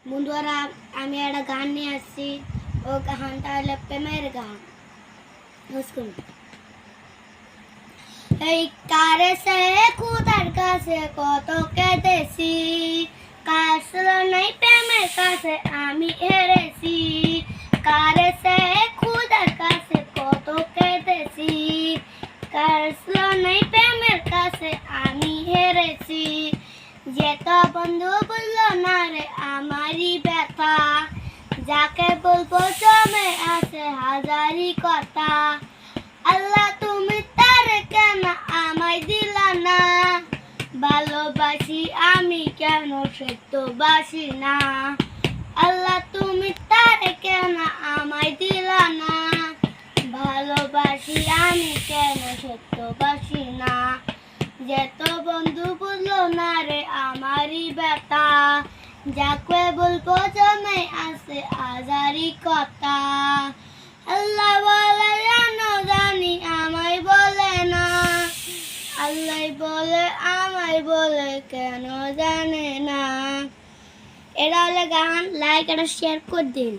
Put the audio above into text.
বন্ধুরা আমি একটা গান নিয়ে আসছি। ও গানটা হলো প্রেমের গান। এই কারে সে খুদার কাছে কত কেঁদেছি, কাছে নাই প্রেমের কাছে আমি হেরেছি। কারে সে খুদার কাছে কত কেঁদেছি, কাছে নাই প্রেমের কাছে আমি হেরেছি। যেত বন্ধু বললো না রে আমারই ব্যথা, যাকে বলবো জমে আছে হাজারি কথা। আল্লাহ তুমি তারে কেন আমায় দিলা না, ভালোবাসি আমি কেন সত্যবাসি না। আল্লাহ তুমি তারে কেন আমায় দিলা না, ভালোবাসি আমি কেন সত্যবাসি না। যেত বন্ধু বললো না রে আমারই ব্যথা, যাকে বলবো জমে আছে হাজারি কথা। আল্লাহ বলে জানো জানি আমায় বলে না, আল্লাহ বলে আমায় বলে কেন জানে না। এটা হলে গান, লাইক আর শেয়ার করে দিন।